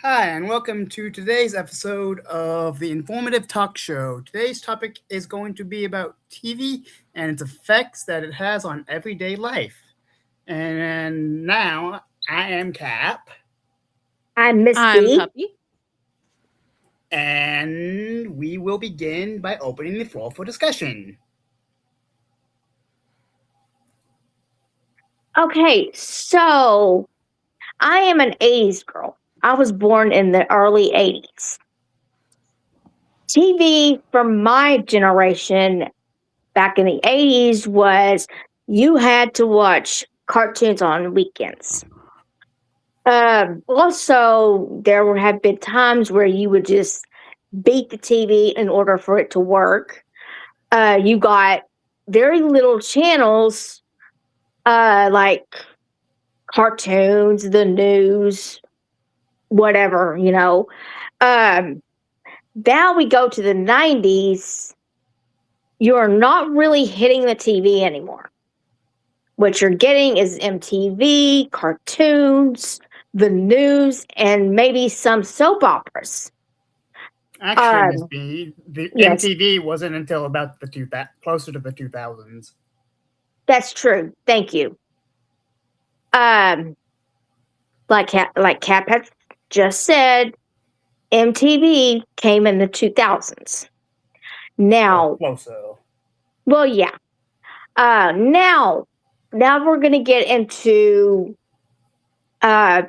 Hi, and welcome to today's episode of the Informative Talk Show. Today's topic is going to be about TV and its effects that it has on everyday life. And now I am Cap, I'm Miss I'm B. Puppy. and we will begin by opening the floor for discussion. Okay, so I am an 80s girl. I was born in the early 80s. TV from my generation back in the 80s was you had to watch cartoons on weekends. Also, there have been times where you would just beat the TV in order for it to work. You got very little channels like cartoons, the news, whatever. Um, Now we go to the 90s, you're not really hitting the TV anymore. What you're getting is MTV, cartoons, the news, and maybe some soap operas. Actually, Miss Um, B, the yes, MTV wasn't until about closer to the 2000s. that's true. Thank you. Um, like Cap had just said, MTV came in the 2000s. Or Now, closer. well, yeah. Now we're gonna get into uh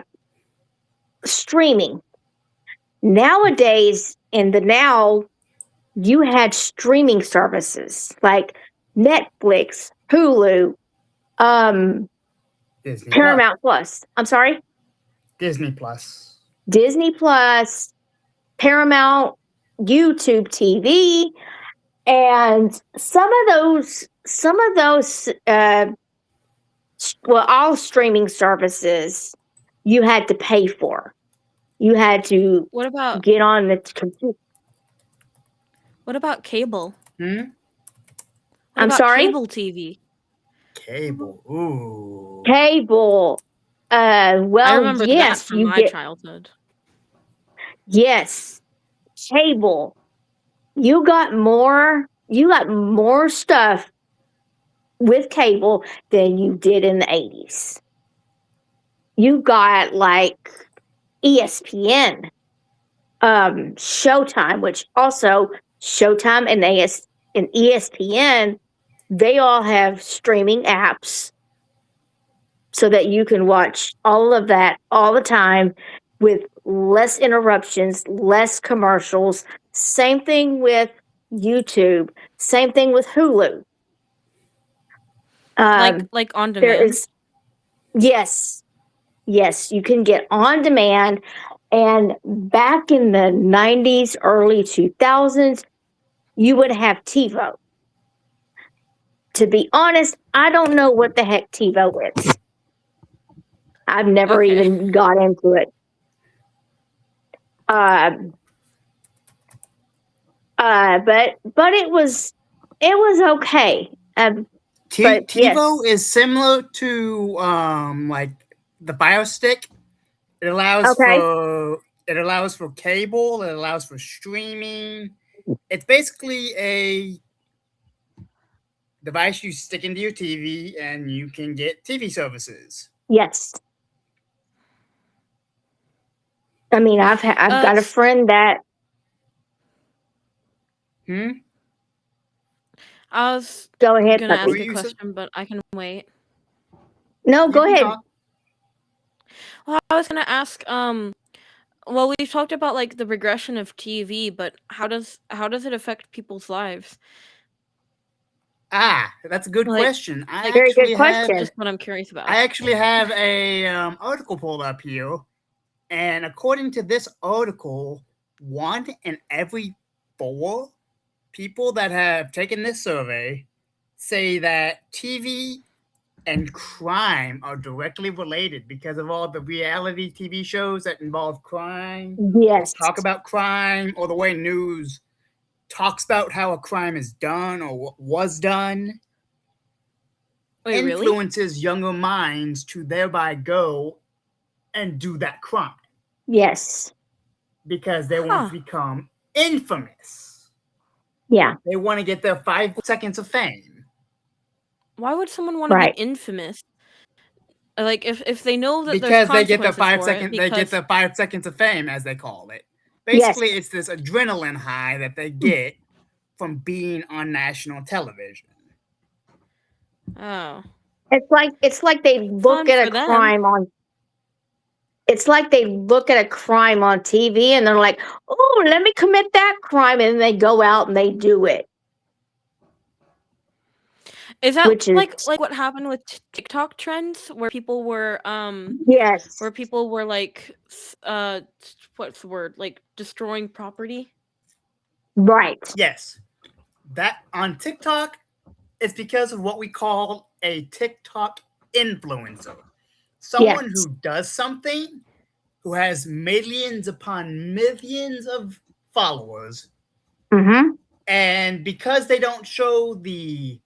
streaming. Nowadays, in the now, you had streaming services like Netflix, Hulu, um, Disney Plus. Paramount Plus. I'm sorry, Disney Plus. Disney Plus, Paramount, YouTube TV, and some of those, all streaming services you had to pay for. You had to What about get on the computer. what about cable? Hmm? What I'm about sorry, cable TV? Cable. Ooh. cable. I Well, remember that yes, from my childhood. yes, cable. You got more stuff with cable than you did in the 80s. You got like ESPN, Showtime, which also Showtime and ESPN, they all have streaming apps so that you can watch all of that all the time with less interruptions, less commercials. Same thing with YouTube. Same thing with Hulu. Like Um, like on there demand. is yes, yes, you can get on demand. And back in the 90s, early 2000s, you would have TiVo. To be honest, I don't know what the heck TiVo is. I've never Okay. even got into it. Um, but it was okay. But TiVo yes, is similar to like the Fire Stick. It allows okay, for it allows for cable. It allows for streaming. It's basically a device you stick into your TV, and you can get TV services. yes. I mean, I've got a S- friend that Hmm. I was go ahead, gonna What were ask puppy. a you saying? question, but I can wait. No, You go can ahead. talk. Well, I was gonna ask. Well, we've talked about like the regression of TV, but how does it affect people's lives? That's a good Like question. like Very good just question. what I'm curious about. I actually have a article pulled up here, and according to this article, one in every four people that have taken this survey say that TV and crime are directly related because of all the reality TV shows that involve crime or Yes, talk about crime, or the way news talks about how a crime is done or what was done, Wait, really? influences younger minds to thereby go and do that crime. yes. because they want to become infamous. Yeah. They want to get their 5 seconds of fame. Why would someone want to Right. be infamous? Like if they know that Because there's they get their consequences 5 for it, seconds, they get because their 5 seconds of fame, as they call it. Yes. Basically, it's this adrenaline high that they get from being on national television. oh, It's like they look Fun at for a them. crime on. It's like they look at a crime on TV and they're like, "Oh, let me commit that crime," and they go out and they do it. is that Which is like what happened with TikTok trends where people were yes, like what's the word, like destroying property? right. Yes. That on TikTok, it's because of what we call a TikTok influencer. Someone Yes. who does something, who has millions upon millions of followers, Mm-hmm. and because they don't show the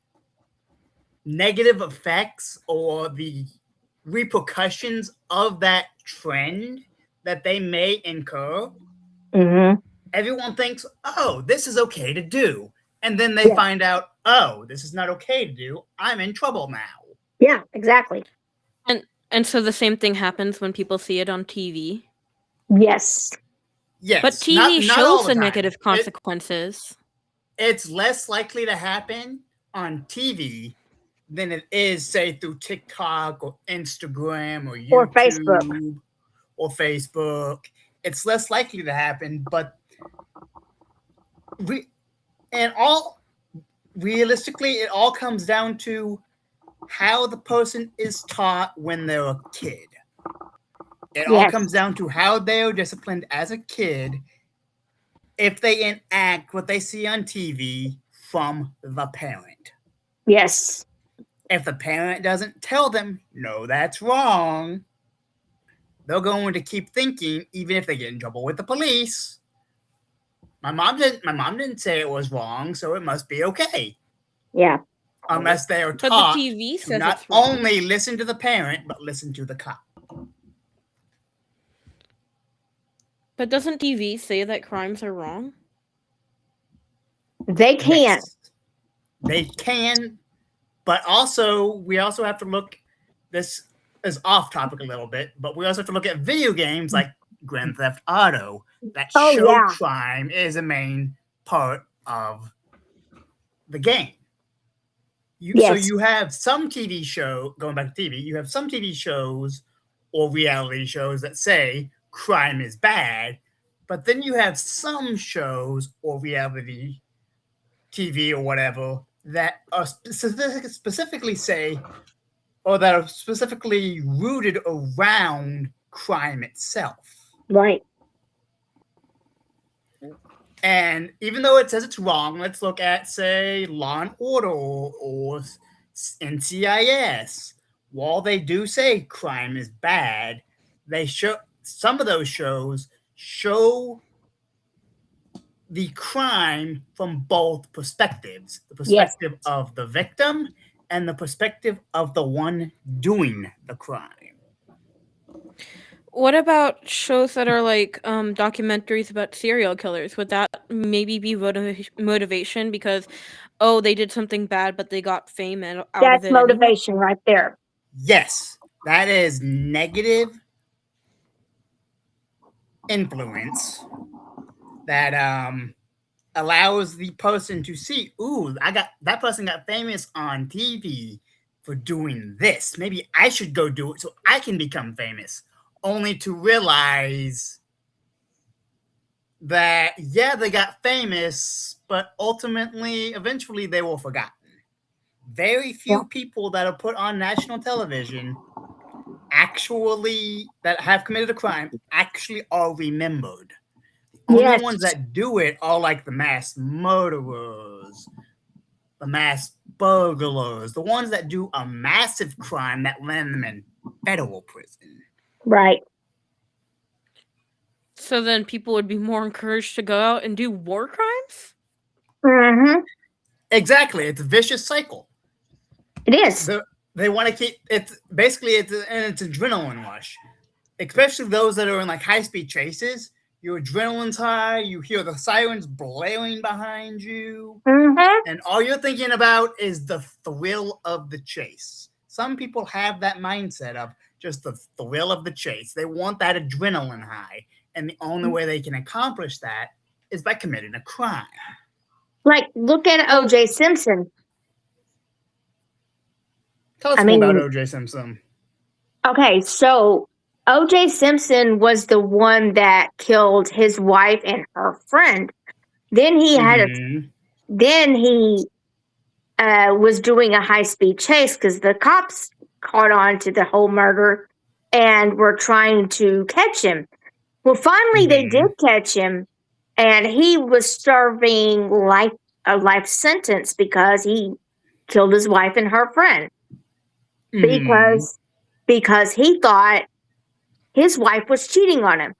negative effects or the repercussions of that trend that they may incur, Mm-hmm. everyone thinks, oh, this is okay to do. And then they Yeah. find out, oh, this is not okay to do. I'm in trouble now. Yeah, exactly. And so the same thing happens when people see it on TV. Yes. Yes. But TV not all shows the the time. negative consequences. It's less likely to happen on TV than it is, say, through TikTok or Instagram or YouTube Or Facebook. or Facebook. It's less likely to happen, but realistically, it all comes down to how the person is taught when they're a kid. It all Yes. comes down to how they are disciplined as a kid if they enact what they see on TV from the parent. Yes. If the parent doesn't tell them, no, that's wrong, they're going to keep thinking, even if they get in trouble with the police. My mom didn't say it was wrong, so it must be okay. Yeah. Unless they are But the taught TV to says not it's wrong. only listen to the parent, but listen to the cop. But doesn't TV say that crimes are wrong? They can. Yes, they can, but also we also have to look. This is off topic a little bit, but we also have to look at video games like Grand Theft Auto that show yeah. crime is a main part of the game. So Yes. you have some TV show, going back to TV, you have some TV shows or reality shows that say crime is bad, but then you have some shows or reality TV or whatever that are specifically say, or that are specifically rooted around crime itself. Right. And even though it says it's wrong, let's look at, say, Law and Order or NCIS. While they do say crime is bad, they show some of those shows show the crime from both perspectives: the perspective of the victim and the perspective of the one doing the crime. What about shows that are like documentaries about serial killers? Would that maybe be motivation because, oh, they did something bad, but they got fame out That's of it anyway? motivation right there. Yes, that is negative influence that allows the person to see, ooh, that person got famous on TV for doing this. Maybe I should go do it so I can become famous. Only to realize that, yeah, they got famous, but ultimately, eventually, they were forgotten. Very few people that are put on national television that have committed a crime actually are remembered. The only ones that do it are like the mass murderers, the mass burglars, the ones that do a massive crime that land them in federal prison. Right. So then people would be more encouraged to go out and do war crimes? Mm-hmm. Exactly. It's a vicious cycle. It is. They want to keep it's basically it's an adrenaline rush, especially those that are in like high-speed chases. your adrenaline's high, you hear the sirens blaring behind you, and all you're thinking about is the thrill of the chase. Some people have that mindset of just the thrill of the chase. They want that adrenaline high, and the only way they can accomplish that is by committing a crime. Like, look at O.J. Simpson. Tell us more about O.J. Simpson. Okay, so O.J. Simpson was the one that killed his wife and her friend. Then he had was doing a high-speed chase because the cops caught on to the whole murder and were trying to catch him. Well, finally they did catch him, and he was serving a life sentence because he killed his wife and her friend. Because he thought his wife was cheating on him.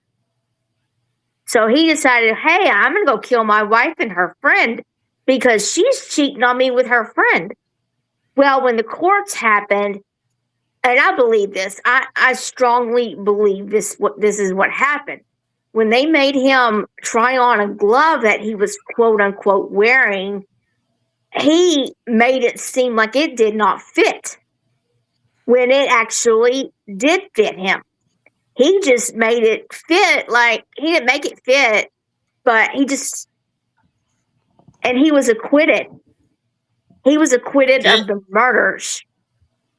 So he decided, hey, I'm going to go kill my wife and her friend because she's cheating on me with her friend. Well, when the courts happened, and I believe this, I strongly believe this is what happened. When they made him try on a glove that he was quote unquote wearing, he made it seem like it did not fit when it actually did fit him. He just made it fit, like he didn't make it fit, but and he was acquitted. He was acquitted of the murders.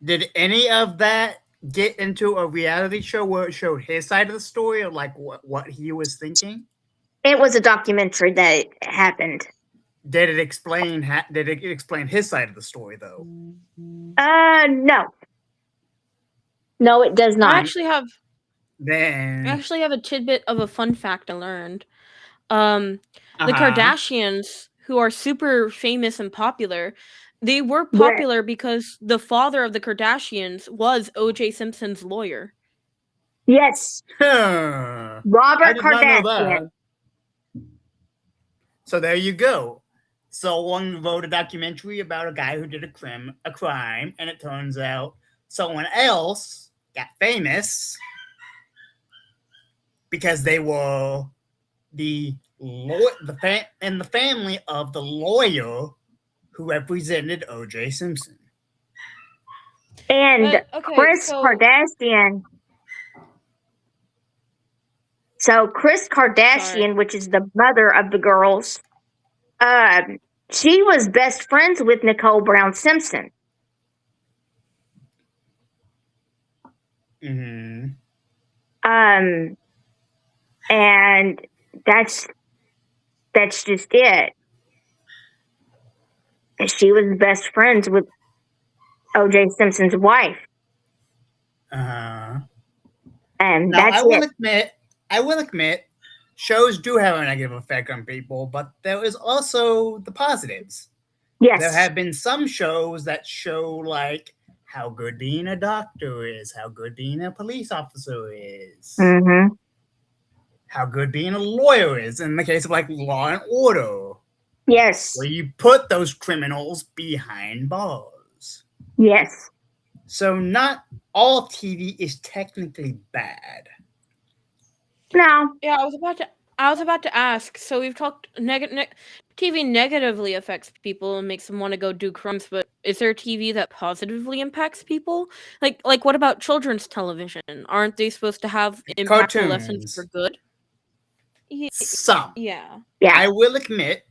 Did any of that get into a reality show where it showed his side of the story, or like what he was thinking? It was a documentary that happened. Did it explain his side of the story though? No. No, it does not. I actually have a tidbit of a fun fact I learned. The Kardashians, who are super famous and popular, they were popular because the father of the Kardashians was O.J. Simpson's lawyer. Yes. Robert Kardashian. So there you go. Someone wrote a documentary about a guy who did a crime, and it turns out someone else got famous because they were the family of the lawyer who represented O.J. Simpson. And Kris Kardashian. So Kris Kardashian, which is the mother of the girls, she was best friends with Nicole Brown Simpson. And that's just it. She was best friends with O.J. Simpson's wife. And now, I will admit, shows do have a negative effect on people, but there is also the positives. Yes. There have been some shows that show like how good being a doctor is, how good being a police officer is, how good being a lawyer is in the case of like Law and Order. Yes. Where you put those criminals behind bars. Yes. So not all TV is technically bad. No. Yeah, I was about to ask. So we've talked TV negatively affects people and makes them want to go do crimes, but is there TV that positively impacts people? Like what about children's television? Aren't they supposed to have impactful lessons for good? Some. Yeah. I will admit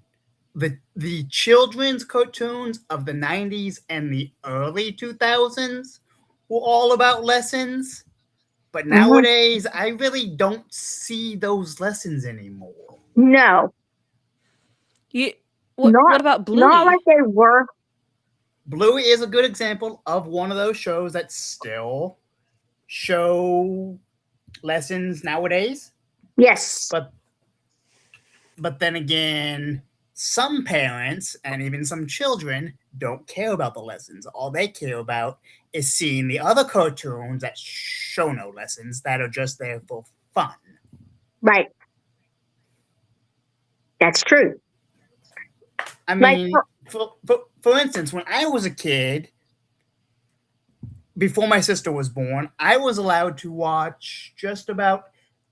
the children's cartoons of the 90s and the early 2000s were all about lessons. But nowadays, I really don't see those lessons anymore. No. What about Bluey? Not like they were. Bluey is a good example of one of those shows that still show lessons nowadays. Yes. But then again, some parents and even some children don't care about the lessons. All they care about is seeing the other cartoons that show no lessons, that are just there for fun. Right. That's true. I mean, for instance, when I was a kid, before my sister was born, I was allowed to watch just about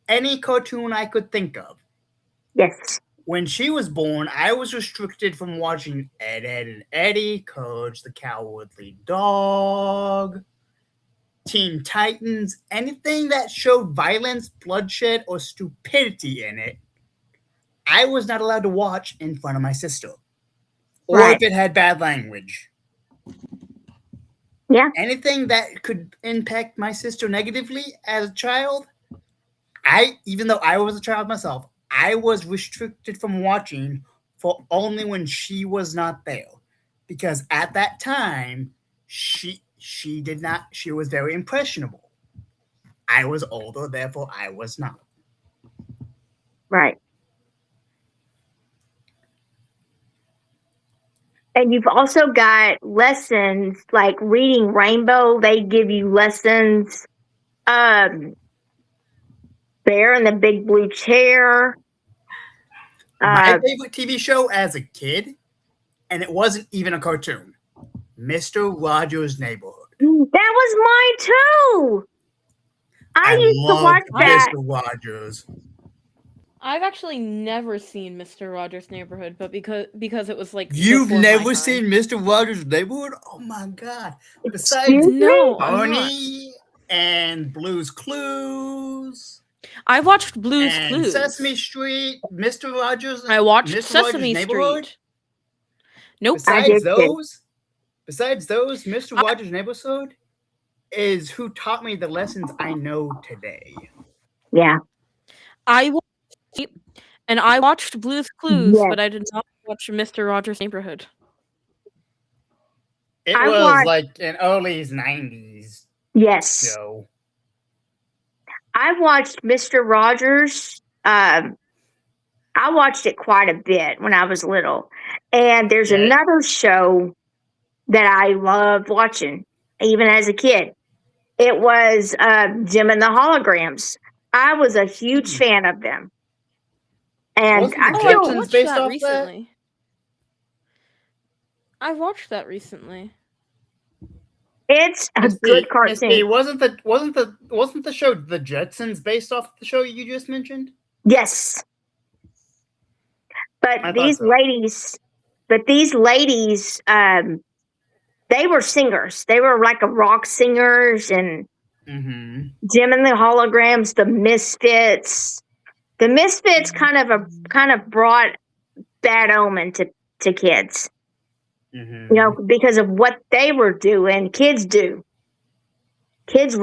any cartoon I could think of. Yes. When she was born, I was restricted from watching Ed, Edd and Eddy, Courage the Cowardly Dog, Teen Titans, anything that showed violence, bloodshed, or stupidity in it. I was not allowed to watch in front of my sister, or Right. if it had bad language. Yeah. Anything that could impact my sister negatively as a child, even though I was a child myself, I was restricted from watching for only when she was not there, because at that time she was very impressionable. I was older, therefore I was not. Right. And you've also got lessons like Reading Rainbow. They give you lessons. Bear in the Big Blue Chair. My favorite TV show as a kid, and it wasn't even a cartoon, Mr. Rogers' Neighborhood. That was mine too. I used to watch that. Mr. Rogers. I've actually never seen Mr. Rogers' Neighborhood, but because it was like you've never seen Mr. Rogers' Neighborhood? Oh my god! Besides Barney and Blue's Clues, I watched Blue's Clues, Sesame Street, Mr. Rogers. I watched Mr. Sesame Rogers' Street. Nope. Besides those, Mr. Rogers' Neighborhood is who taught me the lessons I know today. Yeah. I watched Blue's Clues, but I did not watch Mr. Rogers' Neighborhood. It was like an early 90s show. I watched Mr. Rogers. I watched it quite a bit when I was little. And there's another show that I loved watching, even as a kid. It was Jem and the Holograms. I was a huge fan of them. And I watched that recently. I watched that recently. It's a good cartoon. Wasn't the show The Jetsons based off the show you just mentioned? Yes. But these ladies, they were singers. They were like a rock singers, and Jem and the Holograms, the Misfits. The Misfits kind of brought bad omen to kids. You know, because of what they were doing, kids were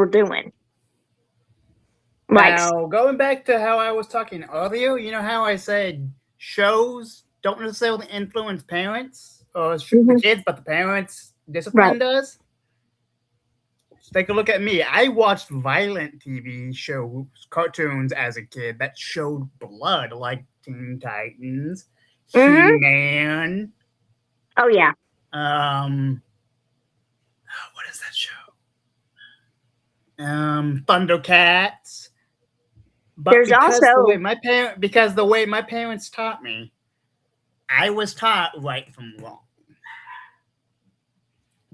doing. Now, going back to how I was talking earlier, you know how I said shows don't necessarily influence parents or the kids, but the parents' discipline does? Just take a look at me. I watched violent TV shows, cartoons as a kid that showed blood, like Teen Titans, He-Man. Oh yeah. What is that show? Thundercats. But there's also the way my parents taught me, I was taught right from wrong.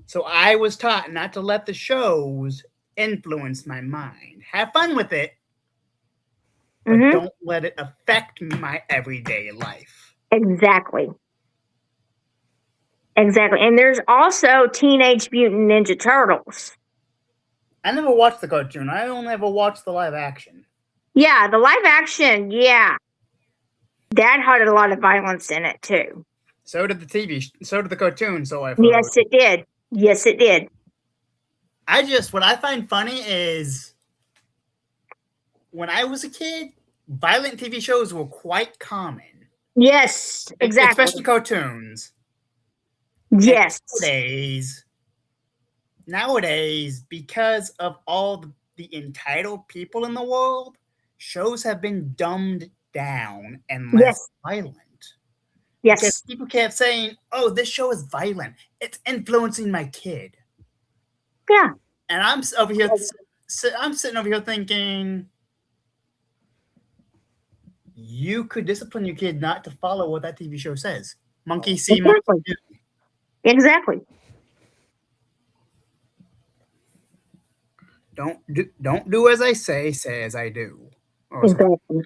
So I was taught not to let the shows influence my mind. Have fun with it, but don't let it affect my everyday life. Exactly. And there's also Teenage Mutant Ninja Turtles. I never watched the cartoon. I only ever watched the live action. Yeah, the live action, yeah. That had a lot of violence in it, too. So did the cartoon, so I've heard. Yes, it did. Yes, it did. What I find funny is when I was a kid, violent TV shows were quite common. Yes, exactly. Especially cartoons. Yes. Nowadays, because of all the entitled people in the world, shows have been dumbed down and less violent. Yes. Because people kept saying, "Oh, this show is violent. It's influencing my kid." Yeah. And I'm sitting over here thinking, you could discipline your kid not to follow what that TV show says. Monkey see, monkey do. Exactly. Don't do as I say as I do. Exactly.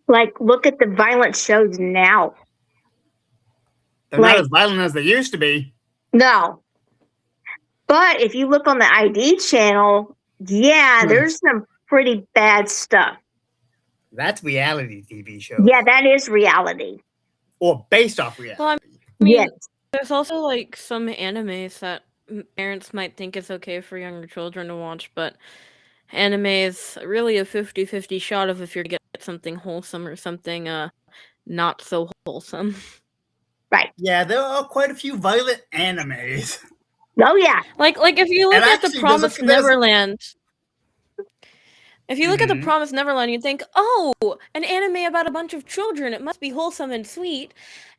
Like, look at the violent shows now. They're not as violent as they used to be. No. But if you look on the ID channel, there's some pretty bad stuff. That's reality TV show. Yeah, that is reality. Or based off reality. Well, I mean, there's also like some animes that parents might think it's okay for younger children to watch, but anime is really a 50-50 shot of if you're to get something wholesome or something not so wholesome. Right. Yeah, there are quite a few violent animes. Oh yeah. Like if you look at The Promised Neverland. If you look at The Promised Neverland, you'd think, oh, an anime about a bunch of children, it must be wholesome and sweet.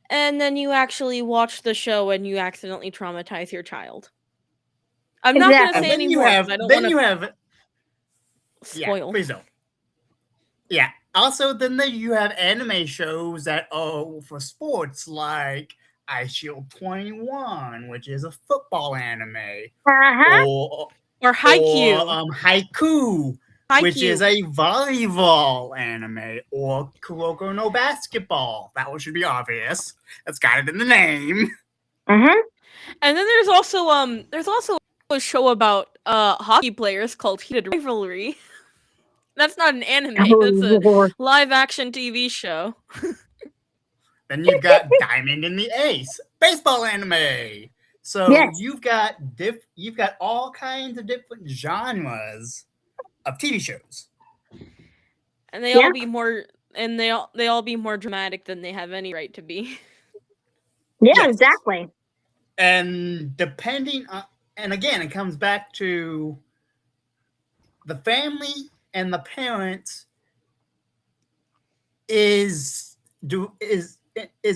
And then you actually watch the show and you accidentally traumatize your child. I'm not going to say anymore. Then you have spoil. Yeah, please don't. Yeah. Also, then you have anime shows that are for sports, like iShield 21, which is a football anime, Uh-huh. or Haikyuu, Haikyuu, which is a volleyball anime, or Kuroko no Basketball. That one should be obvious. That's got it in the name. Mm-hmm. And then there's also a show about hockey players called Heated Rivalry. That's not an anime. That's a live-action TV show. Then you've got Diamond and the Ace, baseball anime. So you've got all kinds of different genres of TV shows, and they all be more they all be more dramatic than they have any right to be. Yeah, exactly. And depending on, and again, it comes back to the family and the parents is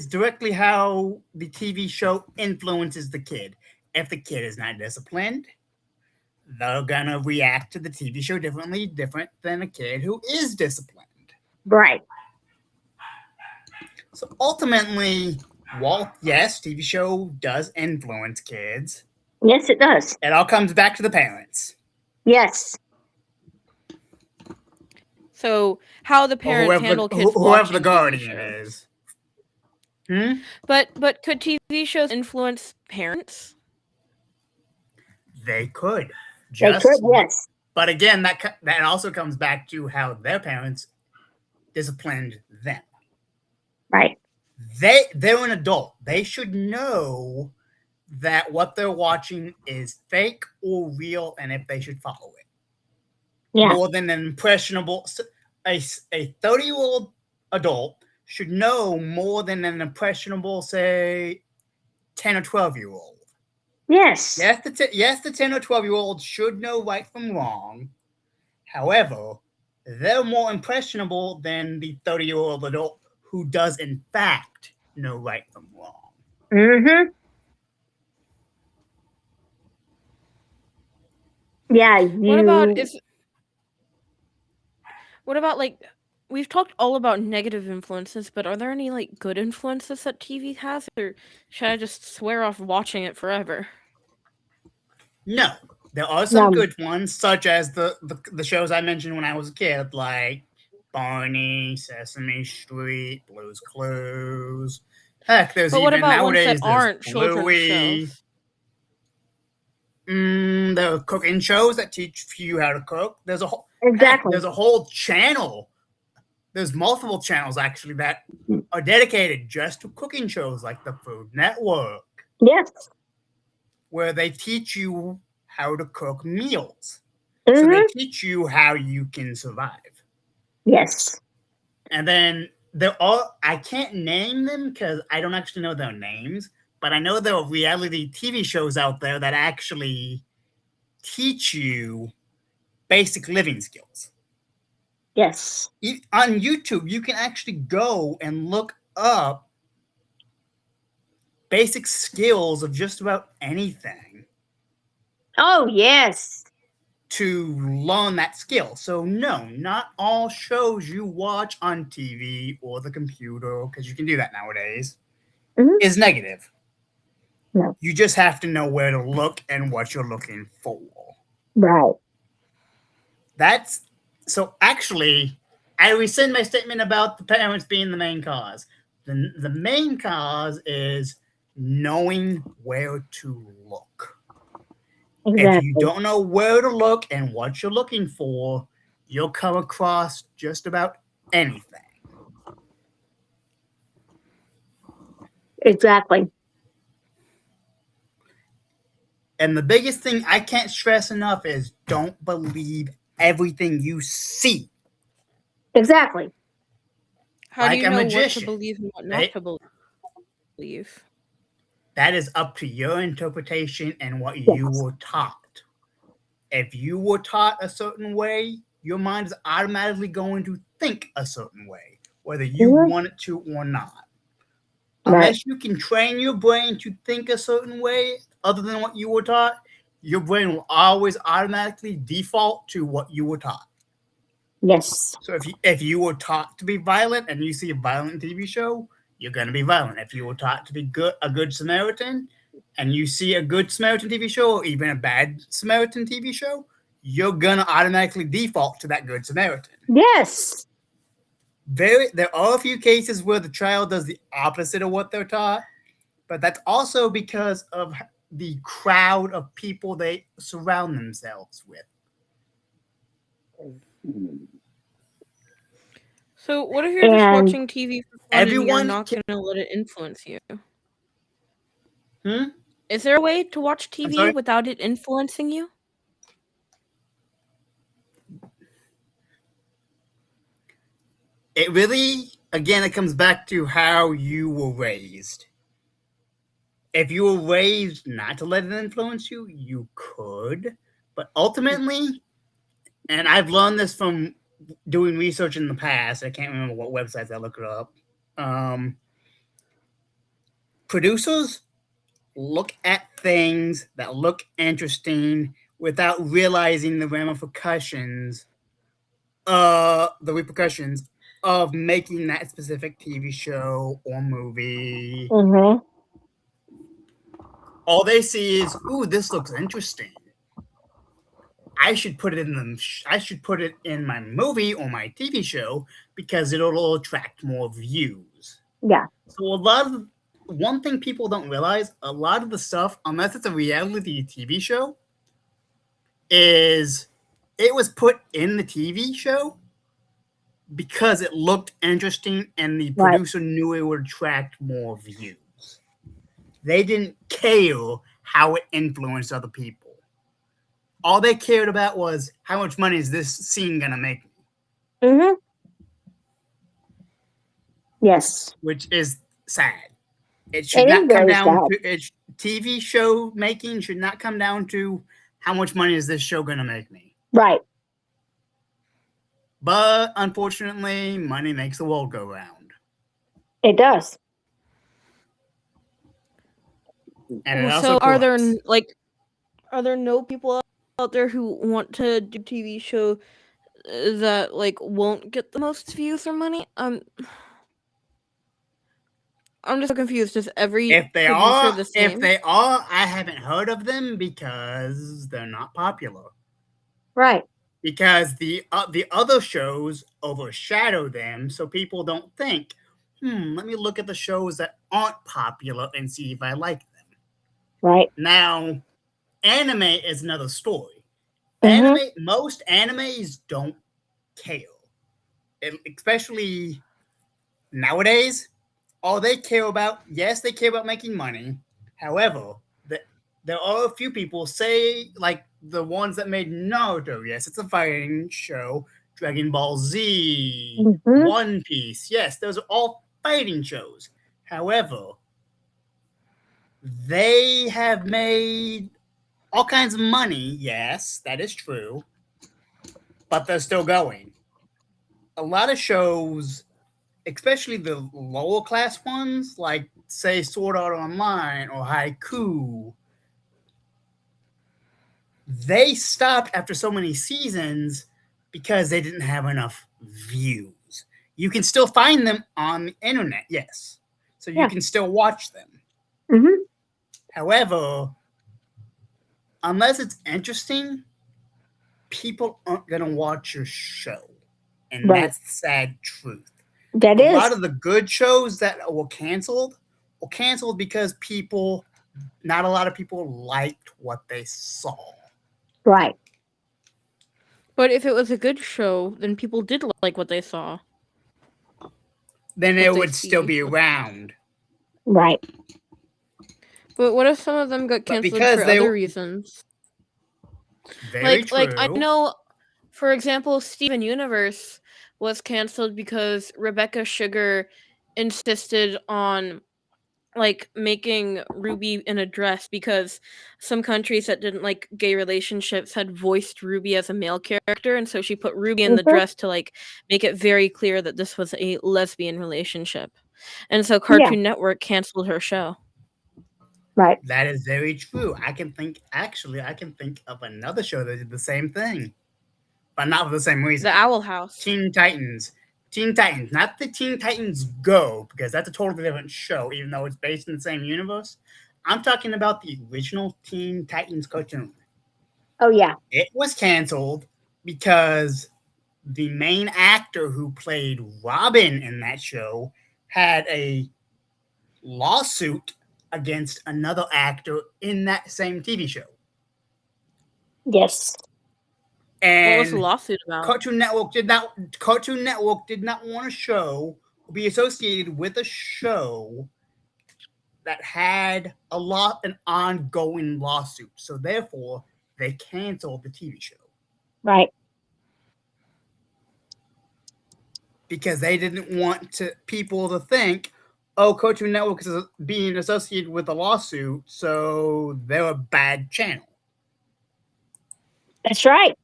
directly how the TV show influences the kid. If the kid is not disciplined, they're gonna react to the TV show different than a kid who is disciplined. Right. So ultimately, TV show does influence kids. Yes, it does. It all comes back to the parents. Yes. So how the parents handle kids, whoever the guardian is. But could TV shows influence parents? They could. Yes. But again, that also comes back to how their parents disciplined them. Right. They're an adult. They should know that what they're watching is fake or real, and if they should follow it. Yeah. More than an impressionable. A 30-year-old adult should know more than an impressionable, say, 10 or 12-year-old. Yes. Yes, the 10 or 12-year-old should know right from wrong. However, they're more impressionable than the 30-year-old adult who does, in fact, know right from wrong. Mm-hmm. Yeah. What about like, we've talked all about negative influences, but are there any like good influences that TV has, or should I just swear off watching it forever? No, there are some good ones, such as the shows I mentioned when I was a kid, like Barney, Sesame Street, Blue's Clues. Heck, there's even nowadays ones that aren't children's shows? There are cooking shows that teach you how to cook. There's a whole there's a whole channel. There's multiple channels actually that are dedicated just to cooking shows, like the Food Network. Yes. Where they teach you how to cook meals. So they teach you how you can survive. Yes. And then I can't name them because I don't actually know their names, but I know there are reality TV shows out there that actually teach you basic living skills. Yes. On YouTube, you can actually go and look up basic skills of just about anything. Oh, yes. To learn that skill. So no, not all shows you watch on TV or the computer, because you can do that nowadays, is negative. No. You just have to know where to look and what you're looking for. Right. So actually, I rescind my statement about the parents being the main cause. The main cause is knowing where to look. Exactly. If you don't know where to look and what you're looking for, you'll come across just about anything. Exactly. And the biggest thing I can't stress enough is don't believe everything you see. Exactly. How do Like you a know what to magician, believe and what not right? to believe? That is up to your interpretation and what you Yes. were taught. If you were taught a certain way, your mind is automatically going to think a certain way, whether you Mhm. want it to or not. Right. Unless you can train your brain to think a certain way other than what you were taught, your brain will always automatically default to what you were taught. Yes. So if you were taught to be violent and you see a violent TV show, you're gonna be violent. If you were taught to be a good Samaritan and you see a good Samaritan TV show or even a bad Samaritan TV show, you're gonna automatically default to that good Samaritan. Yes. There are a few cases where the child does the opposite of what they're taught, but that's also because of the crowd of people they surround themselves with. So, what if you're just And watching TV for fun and you're Everyone not can, going to let it influence you? hmm? Is there a way to watch I'm TV sorry? without it influencing you? It really, again, it comes back to how you were raised. If you were raised not to let it influence you, you could. But ultimately, and I've learned this from doing research in the past, I can't remember what websites I looked it up. Producers look at things that look interesting without realizing the repercussions of making that specific TV show or movie. mhm. All they see is, "Ooh, this looks interesting. I should put it in my movie or my TV show because it'll attract more views." Yeah. So one thing people don't realize, a lot of the stuff, unless it's a reality TV show, is it was put in the TV show because it looked interesting and the Right. producer knew it would attract more views. They didn't care how it influenced other people. All they cared about was how much money is this scene gonna make me, Mhm. Yes. which is sad. It should It is not come very down sad. to TV show making should not come down to how much money is this show gonna make me. Right. But unfortunately, money makes the world go round. It does. And it So, also corrupts. are there no people out there who want to do TV show that won't get the most views or money? I'm just so confused. Is every If they producer are, the same? I haven't heard of them because they're not popular. Right. Because the other shows overshadow them, so people don't think, let me look at the shows that aren't popular and see if I like them. Right. Now, anime is another story. Mhm. Most animes don't care, especially nowadays. All they care about, yes, they care about making money. However, there are a few people, say like the ones that made Naruto. Yes, it's a fighting show. Dragon Ball Z, Mhm. One Piece. Yes, those are all fighting shows. However, they have made all kinds of money. Yes, that is true. But they're still going. A lot of shows, especially the lower class ones, like say Sword Art Online or Haiku, they stopped after so many seasons because they didn't have enough views. You can still find them on the internet, yes. So you Yeah. can still watch them. Mhm. However, unless it's interesting, people aren't going to watch your show. And Right. that's the sad truth. That A is. lot of the good shows that were canceled because not a lot of people liked what they saw. Right. But if it was a good show, then people did like what they saw. Then it would still be around. Right. But what if some of them got canceled for other reasons? Very true. Like I know, for example, Steven Universe was canceled because Rebecca Sugar insisted on like making Ruby in a dress because some countries that didn't like gay relationships had voiced Ruby as a male character, and so she put Ruby in the dress to like make it very clear that this was a lesbian relationship. And so Cartoon Network canceled her show. Right. That is very true. I can think of another show that did the same thing, but not for the same reason. The Owl House. Teen Titans, not the Teen Titans Go, because that's a totally different show, even though it's based in the same universe. I'm talking about the original Teen Titans cartoon. Oh, yeah. It was canceled because the main actor who played Robin in that show had a lawsuit against another actor in that same TV show. Yes. And what was the lawsuit about? Cartoon Network did not want a show be associated with a show that had an ongoing lawsuit. So therefore, they canceled the TV show. Right. Because they didn't want people to think, oh, Cartoon Network is being associated with a lawsuit, so they're a bad channel. That's right.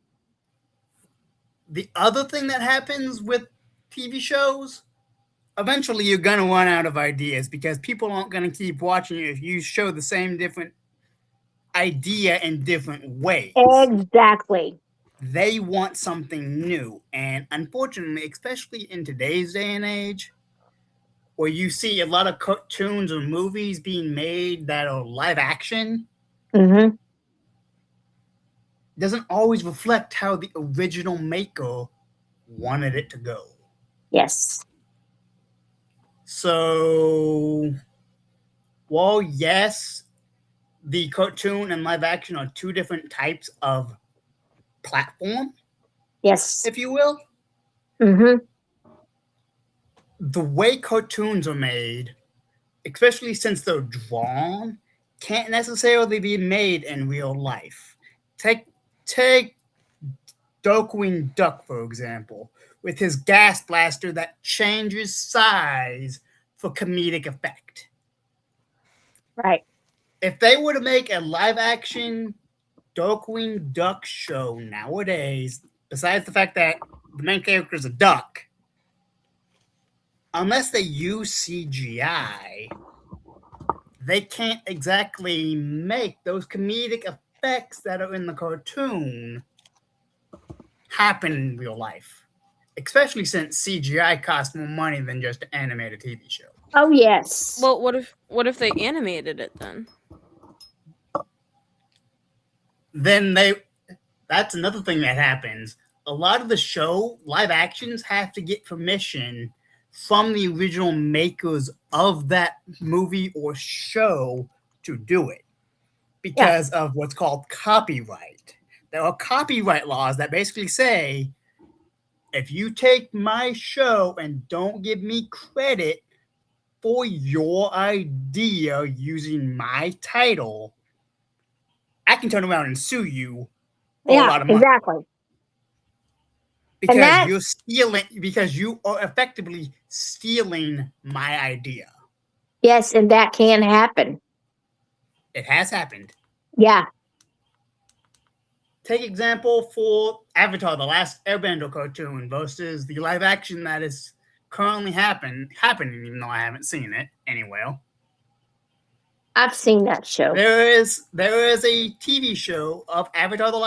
The other thing that happens with TV shows, eventually you're going to run out of ideas because people aren't going to keep watching you if you show the same different idea in different ways. Exactly. They want something new. And unfortunately, especially in today's day and age, where you see a lot of cartoons or movies being made that are live action, doesn't always reflect how the original maker wanted it to go. Yes. So, well, yes, the cartoon and live action are two different types of platform. Yes. If you will. Mm-hmm. The way cartoons are made, especially since they're drawn, can't necessarily be made in real life. Take Darkwing Duck, for example, with his gas blaster that changes size for comedic effect. Right. If they were to make a live-action Darkwing Duck show nowadays, besides the fact that the main character is a duck, unless they use CGI, they can't exactly make those comedic effects that are in the cartoon happen in real life. Especially since CGI costs more money than just to animate a TV show. Oh, yes. Well, what if they animated it then? That's another thing that happens. A lot of the show live actions have to get permission from the original makers of that movie or show to do it because of what's called copyright. There are copyright laws that basically say, if you take my show and don't give me credit for your idea using my title, I can turn around and sue you for a lot of money. Exactly. Because you are effectively stealing my idea. Yes, and that can happen. It has happened. Yeah. Take example for Avatar: The Last Airbender cartoon versus the live action that is currently happening, even though I haven't seen it anywhere. I've seen that show. There is a TV show of Avatar: The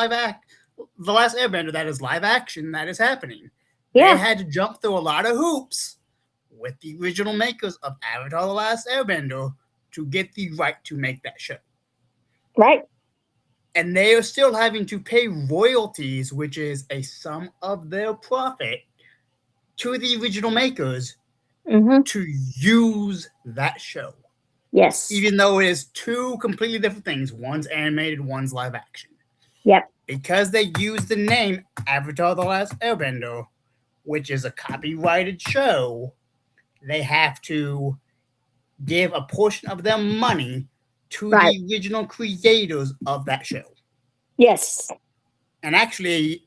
Last Airbender that is live action that is happening. Yeah. They had to jump through a lot of hoops with the original makers of Avatar: The Last Airbender to get the right to make that show. Right. And they are still having to pay royalties, which is a sum of their profit, to the original makers to use that show. Yes. Even though it is two completely different things. One's animated, one's live action. Yep. Because they use the name Avatar: The Last Airbender, which is a copyrighted show, they have to give a portion of their money to the original creators of that show. Yes. And actually,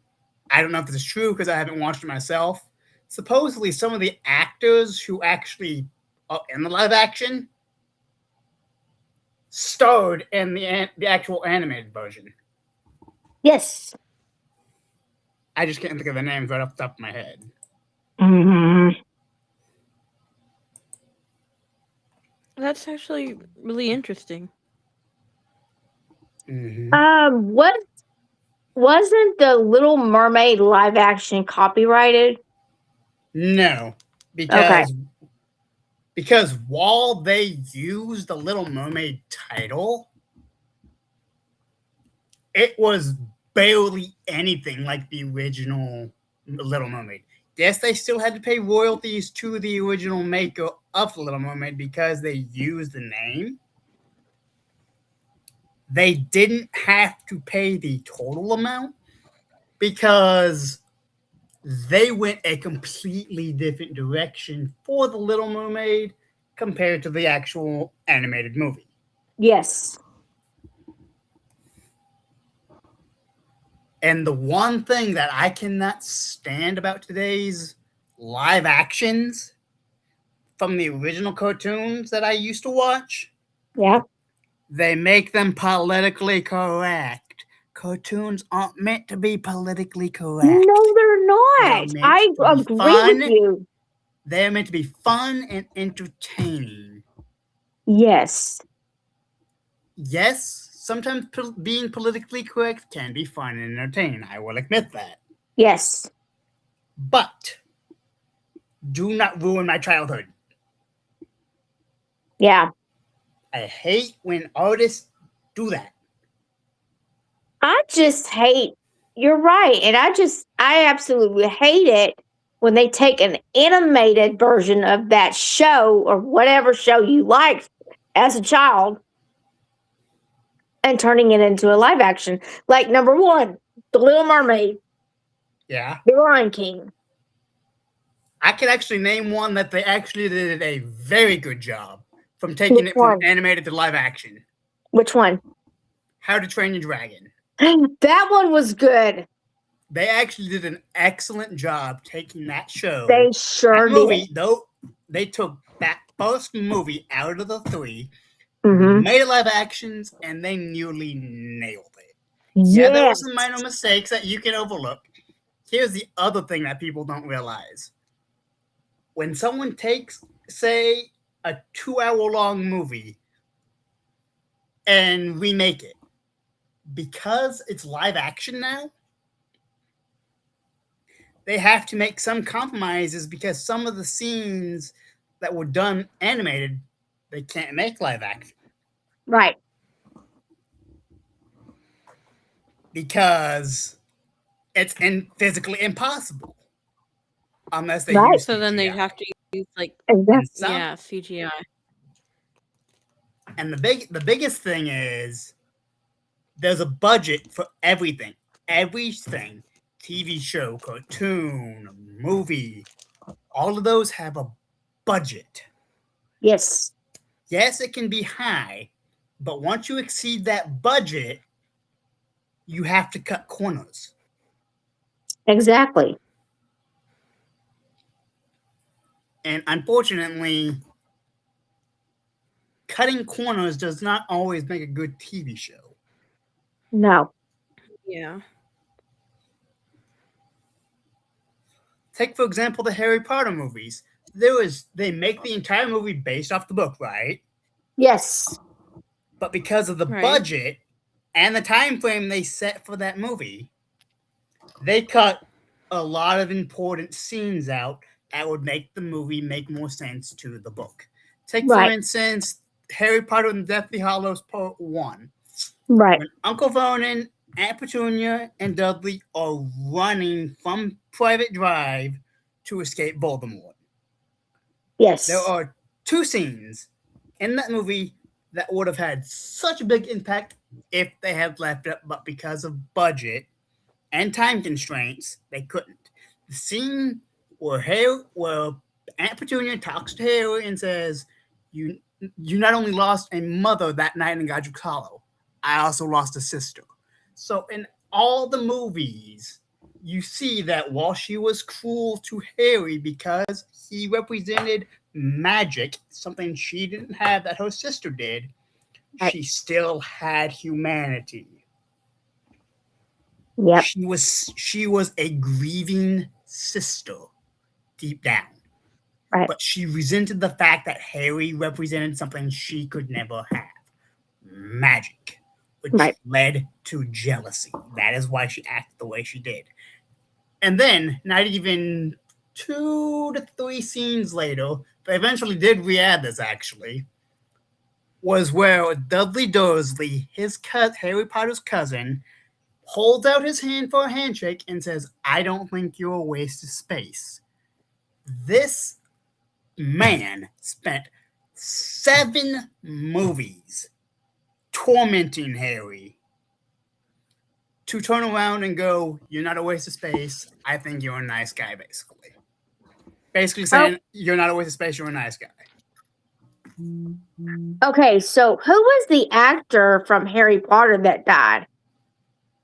I don't know if this is true because I haven't watched it myself. Supposedly, some of the actors who actually are in the live action starred in the actual animated version. Yes. I just can't think of the names right off the top of my head. That's actually really interesting. What wasn't the Little Mermaid live action copyrighted? No, because while they use the Little Mermaid title, it was barely anything like the original Little Mermaid. Yes, they still had to pay royalties to the original maker of the Little Mermaid because they used the name. They didn't have to pay the total amount because they went a completely different direction for the Little Mermaid compared to the actual animated movie. Yes. And the one thing that I cannot stand about today's live actions from the original cartoons that I used to watch, they make them politically correct. Cartoons aren't meant to be politically correct. No, they're not. I agree with you. They're meant to be fun and entertaining. Yes. Yes, sometimes being politically correct can be fun and entertaining. I will admit that. Yes. But do not ruin my childhood. Yeah. I hate when artists do that. I just hate, you're right. And I absolutely hate it when they take an animated version of that show or whatever show you liked as a child and turning it into a live action. Like number one, The Little Mermaid. Yeah. The Lion King. I can actually name one that they actually did a very good job from taking it from animated to live action. Which one? How to Train Your Dragon. That one was good. They actually did an excellent job taking that show. They sure did. Though they took that first movie out of the three, made live actions, and they nearly nailed it. Yeah, there were some minor mistakes that you can overlook. Here's the other thing that people don't realize. When someone takes, say, a 2-hour-long movie and remake it, because it's live action now, they have to make some compromises because some of the scenes that were done animated, they can't make live action. Right. Because it's physically impossible. Unless they use So CGI. then they have to use CGI. And the biggest thing is there's a budget for everything. Everything. TV show, cartoon, movie. All of those have a budget. Yes. Yes, it can be high, but once you exceed that budget, you have to cut corners. Exactly. And unfortunately, cutting corners does not always make a good TV show. No. Yeah. Take, for example, the Harry Potter movies. They make the entire movie based off the book, right? Yes. But because of the budget and the time frame they set for that movie, they cut a lot of important scenes out that would make the movie make more sense to the book. Take, for instance, Harry Potter and the Deathly Hallows Part 1. Right. When Uncle Vernon, Aunt Petunia, and Dudley are running from Private Drive to escape Voldemort. Yes. There are two scenes in that movie that would have had such a big impact if they had left it, but because of budget and time constraints, they couldn't. The scene where Aunt Petunia talks to Harry and says, "You not only lost a mother that night in Godric's Hollow, I also lost a sister." So in all the movies, you see that while she was cruel to Harry because he represented magic, something she didn't have that her sister did, she still had humanity. Yep. She was a grieving sister deep down. Right. But she resented the fact that Harry represented something she could never have. Magic. Which led to jealousy. That is why she acted the way she did. And then, not even 2 to 3 scenes later, they eventually did re-add this actually, was where Dudley Dursley, Harry Potter's cousin, holds out his hand for a handshake and says, "I don't think you're a waste of space." This man spent 7 movies tormenting Harry to turn around and go, "You're not a waste of space. I think you're a nice guy," basically. Basically saying, "You're not a waste of space, you're a nice guy." Okay, so who was the actor from Harry Potter that died?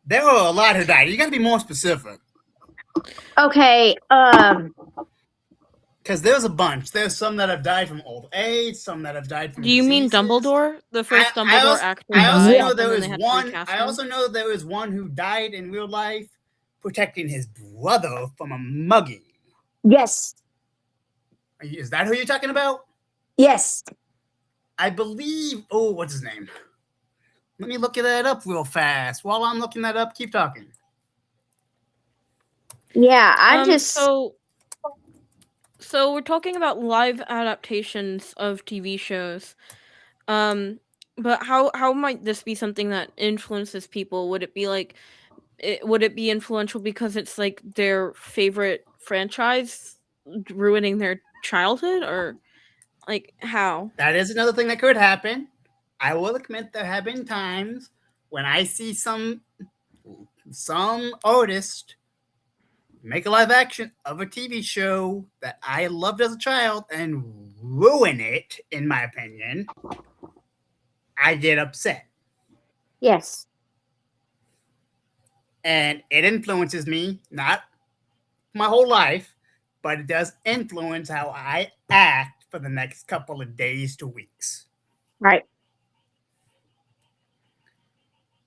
There were a lot who died. You got to be more specific. Okay, because there's a bunch. There's some that have died from old age, some that have died from. Do you mean Dumbledore, the first Dumbledore actor? I also know there was one. I also know there was one who died in real life protecting his brother from a mugging. Yes. Is that who you're talking about? Yes. I believe. Oh, what's his name? Let me look that up real fast. While I'm looking that up, keep talking. Yeah, I just. So we're talking about live adaptations of TV shows. But how might this be something that influences people? Would it be like would it be influential because it's like their favorite franchise ruining their childhood, or like how? That is another thing that could happen. I will admit there have been times when I see some artist make a live action of a TV show that I loved as a child and ruin it, in my opinion, I get upset. Yes. And it influences me, not my whole life, but it does influence how I act for the next couple of days to weeks. Right.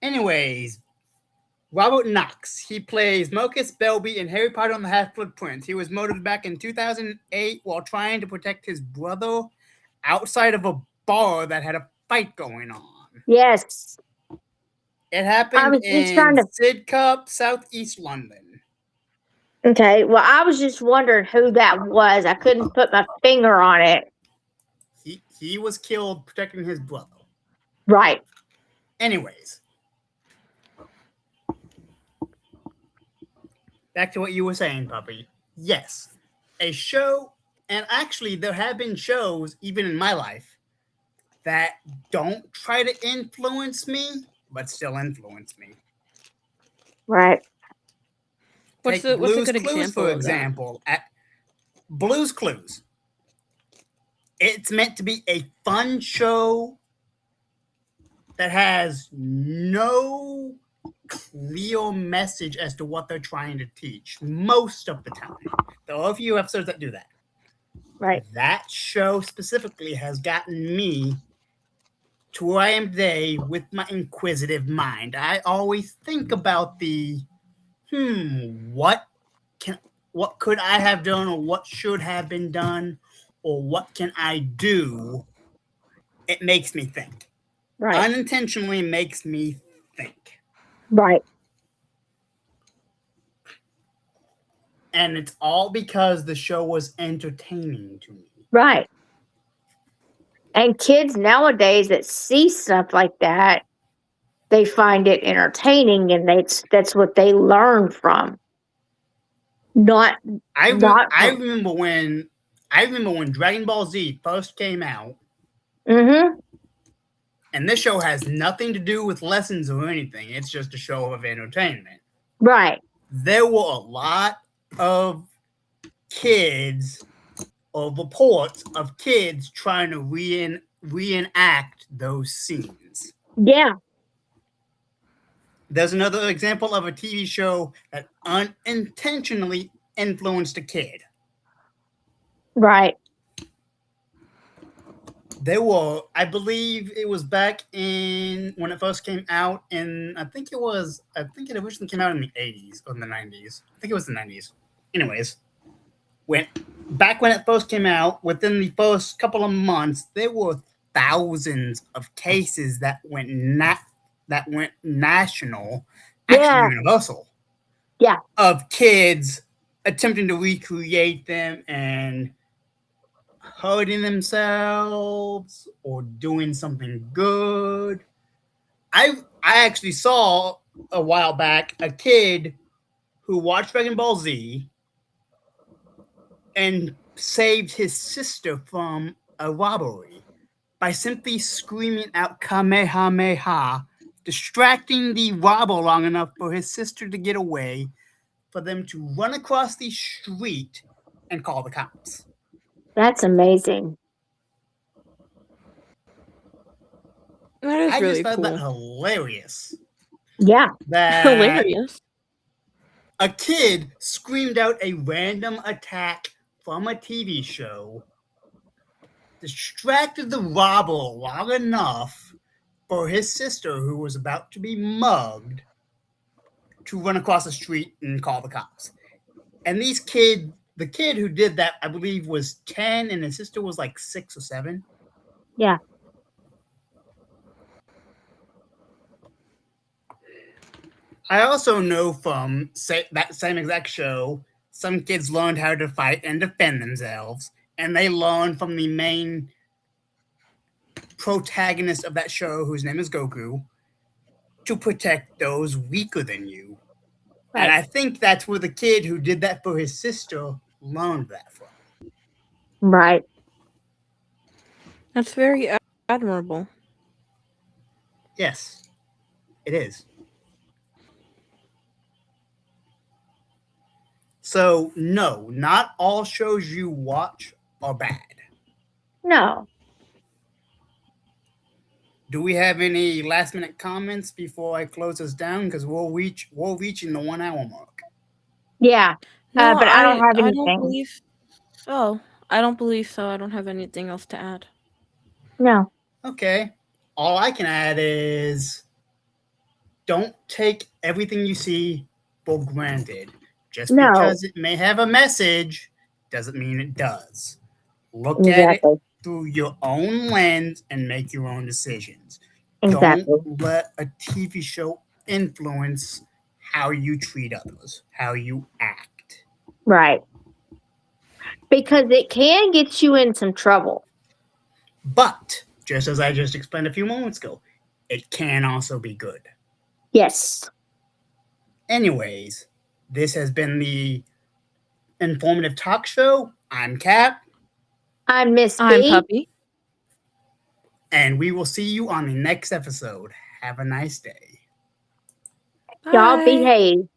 Anyways, Robert Knox. He plays Marcus Belby in Harry Potter and the Half-Blood Prince. He was murdered back in 2008 while trying to protect his brother outside of a bar that had a fight going on. Yes. It happened in Sidcup, Southeast London. Okay, well, I was just wondering who that was. I couldn't put my finger on it. He was killed protecting his brother. Right. Anyways. Back to what you were saying, Puppy. Yes, a show, and actually there have been shows, even in my life, that don't try to influence me, but still influence me. Right. What's a good example? For example, at Blue's Clues. It's meant to be a fun show that has no clear message as to what they're trying to teach most of the time. There are a few episodes that do that. Right. That show specifically has gotten me to where I am today with my inquisitive mind. I always think about the what could I have done, or what should have been done, or what can I do? It makes me think. Right. Unintentionally makes me think. Right. And it's all because the show was entertaining to me. Right. And kids nowadays that see stuff like that, they find it entertaining, and that's what they learn from. Not I not. remember when Dragon Ball Z first came out, Mm-hmm. and this show has nothing to do with lessons or anything. It's just a show of entertainment. Right. There were a lot of kids or reports of kids trying to reenact those scenes. Yeah. There's another example of a TV show that unintentionally influenced a kid. Right. There were, I believe it was back in when it first came out, and I think it originally came out in the 80s or the 90s. I think it was the 90s. Anyways, when it first came out, within the first couple of months, there were thousands of cases that went national, actually universal. Yeah. Of kids attempting to recreate them and hurting themselves or doing something good. I actually saw a while back a kid who watched Dragon Ball Z and saved his sister from a robbery by simply screaming out Kamehameha, distracting the robber long enough for his sister to get away, for them to run across the street and call the cops. That's amazing. That is really just found cool. that hilarious. Yeah. That hilarious. A kid screamed out a random attack from a TV show, distracted the robber long enough for his sister, who was about to be mugged, to run across the street and call the cops. And the kid who did that, I believe, was 10, and his sister was like 6 or 7. Yeah. I also know from that same exact show, some kids learned how to fight and defend themselves, and they learned from the main protagonist of that show, whose name is Goku, to protect those weaker than you. Right. And I think that's where the kid who did that for his sister learned that from. Right. That's very admirable. Yes, it is. So, no, not all shows you watch are bad. No. Do we have any last minute comments before I close us down? Because we're reaching the 1 hour mark. Yeah. No, but I don't have anything. I don't believe so. I don't believe so. I don't have anything else to add. No. Okay. All I can add is don't take everything you see for granted. Just because it may have a message doesn't mean it does. Look at it through your own lens and make your own decisions. Exactly. Don't let a TV show influence how you treat others, how you act. Right. Because it can get you in some trouble. But, just as I just explained a few moments ago, it can also be good. Yes. Anyways, this has been the Informative Talk Show. I'm Cap. I'm Miss B. I'm Puppy. And we will see you on the next episode. Have a nice day. Y'all behave.